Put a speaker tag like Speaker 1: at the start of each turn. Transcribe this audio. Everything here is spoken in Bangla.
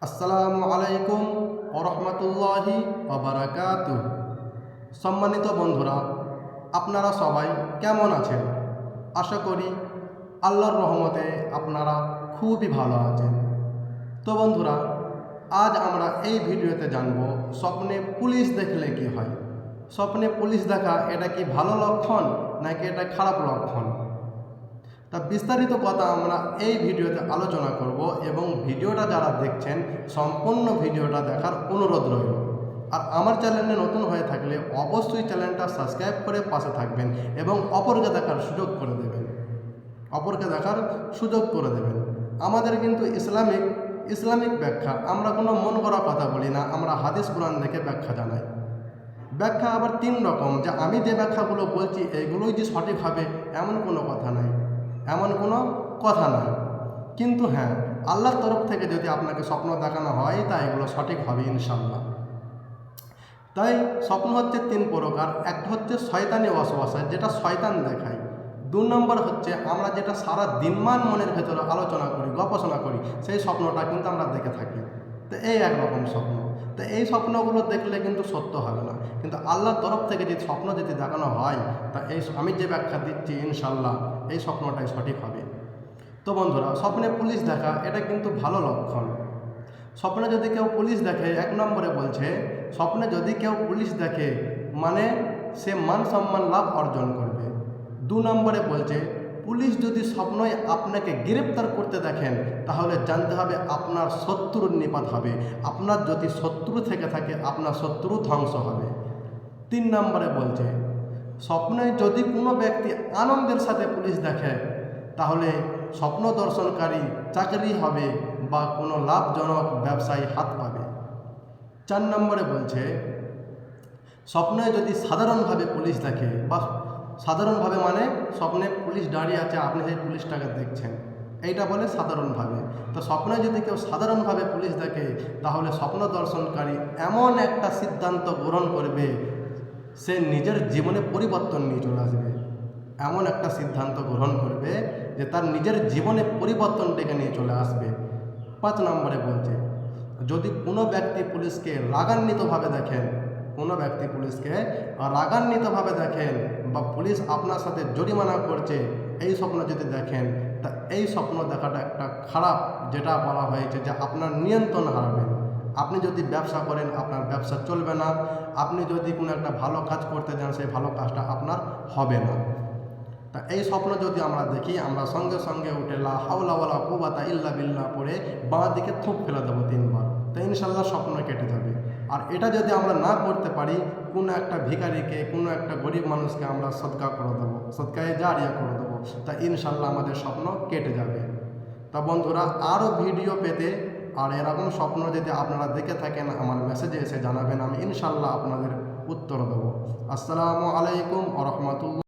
Speaker 1: আসসালামু আলাইকুম ওয়া রাহমাতুল্লাহি ওয়া বারাকাতুহু। সম্মানিত বন্ধুরা, আপনারা সবাই কেমন আছেন? আশা করি আল্লাহর রহমতে আপনারা খুবই ভালো আছেন। তো বন্ধুরা, আজ আমরা এই ভিডিওতে জানব স্বপ্নে পুলিশ দেখলে কি হয়। স্বপ্নে পুলিশ দেখা এটা কি ভালো লক্ষণ নাকি এটা খারাপ লক্ষণ? তা বিস্তারিত কথা আমরা এই ভিডিওতে আলোচনা করব এবং ভিডিওটা যারা দেখছেন সম্পূর্ণ ভিডিওটা দেখার অনুরোধ রইল। আর আমার চ্যানেলে নতুন হয়ে থাকলে অবশ্যই চ্যানেলটা সাবস্ক্রাইব করে পাশে থাকবেন এবং অপরকে দেখার সুযোগ করে দেবেন। আমাদের কিন্তু ইসলামিক ব্যাখ্যা, আমরা কোনো মন করা কথা বলি না, আমরা হাদিস কোরআন দেখে ব্যাখ্যা জানাই। ব্যাখ্যা আবার তিন রকম, যে আমি যে ব্যাখ্যাগুলো বলছি এইগুলোই যে সঠিক হবে এমন কোনো কথা নাই। কিন্তু হ্যাঁ, আল্লাহর তরফ থেকে যদি আপনাকে স্বপ্ন দেখানো হয় তা এগুলো সঠিক হবে ইনশাল্লাহ। তাই স্বপ্ন হচ্ছে তিন প্রকার। একটা হচ্ছে শয়তানি ওয়াসওয়াসা, যেটা শয়তান দেখায়। 2 নম্বর হচ্ছে আমরা যেটা সারা দিনমান মনের ভেতরে আলোচনা করি, গবেষণা করি, সেই স্বপ্নটা কিন্তু আমরা দেখে থাকি। তো এই একরকম স্বপ্ন। তো এই স্বপ্নগুলো দেখলে কিন্তু সত্য হবে না, কিন্তু আল্লাহর তরফ থেকে যদি স্বপ্ন যদি দেখানো হয় তা আমি যে ব্যাখ্যা দিচ্ছি ইনশাল্লাহ এই স্বপ্নটাই সঠিক হবে। তো বন্ধুরা, স্বপ্নে পুলিশ দেখা এটা কিন্তু ভালো লক্ষণ। স্বপ্নে যদি কেউ পুলিশ দেখে, 1 নম্বরে বলছে স্বপ্নে যদি কেউ পুলিশ দেখে মানে সে মান সম্মান লাভ অর্জন করবে। 2 নম্বরে বলছে পুলিশ যদি স্বপ্নে আপনাকে গ্রেপ্তার করতে দেখেন তাহলে জানতে হবে আপনার শত্রুর নিপাত হবে। আপনার যদি শত্রু থেকে থাকে আপনার শত্রু ধ্বংস হবে। 3 নম্বরে বলছে স্বপ্নে যদি কোনো ব্যক্তি আনন্দের সাথে পুলিশ দেখে তাহলে স্বপ্ন দর্শনকারী চাকরি হবে বা কোনো লাভজনক ব্যবসায় হাত পাবে। 4 নম্বরে বলছে স্বপ্নে যদি সাধারণভাবে পুলিশ দেখে, বা সাধারণভাবে মানে স্বপ্নে পুলিশ দাঁড়িয়ে আছে, আপনি সেই পুলিশটাকে দেখছেন, এইটা বলে সাধারণভাবে। তো স্বপ্নে যদি কেউ সাধারণভাবে পুলিশ দেখে তাহলে স্বপ্ন দর্শনকারী এমন একটা সিদ্ধান্ত গ্রহণ করবে, সে নিজের জীবনে পরিবর্তন নিয়ে চলে আসবে। এমন একটা সিদ্ধান্ত গ্রহণ করবে যে তার নিজের জীবনে পরিবর্তন ডেকে নিয়ে চলে আসবে। 5 নম্বরে বলছে যদি কোনো ব্যক্তি পুলিশকে রাগান্বিতভাবে দেখেন বা পুলিশ আপনার সাথে জরিমানা করছে, এই স্বপ্ন যদি দেখেন তা এই স্বপ্ন দেখাটা একটা খারাপ, যেটা বলা হয়েছে যে আপনার নিয়ন্ত্রণ হারাবেন। আপনি যদি ব্যবসা করেন আপনার ব্যবসা চলবে না, আপনি যদি কোনো একটা ভালো কাজ করতে যান সেই ভালো কাজটা আপনার হবে না। তা এই স্বপ্ন যদি আমরা দেখি, আমরা সঙ্গে সঙ্গে উঠে লা হাওলা ওয়ালা কুওয়াতা ইল্লা বিল্লাহ পড়ে বাঁ দিকে থুপ ফেলে দেবো 3 বার, তো ইনশাল্লাহ স্বপ্ন কেটে যাবে। আর এটা যদি আমরা না করতে পারি, কোনো একটা ভিখারিকে, কোনো একটা গরিব মানুষকে আমরা সদকা করে দেবো, সদকায়ে জারিয়া করে দেবো, তা ইনশাল্লাহ আমাদের স্বপ্ন কেটে যাবে। তা বন্ধুরা, আরও ভিডিও পেতে আর এরকম স্বপ্ন যদি আপনারা দেখে থাকেন আমার মেসেজে এসে জানাবেন, আমি ইনশাল্লাহ আপনাদের উত্তর দেবো। আসসালামু আলাইকুম ওয়া রাহমাতুল্লাহ।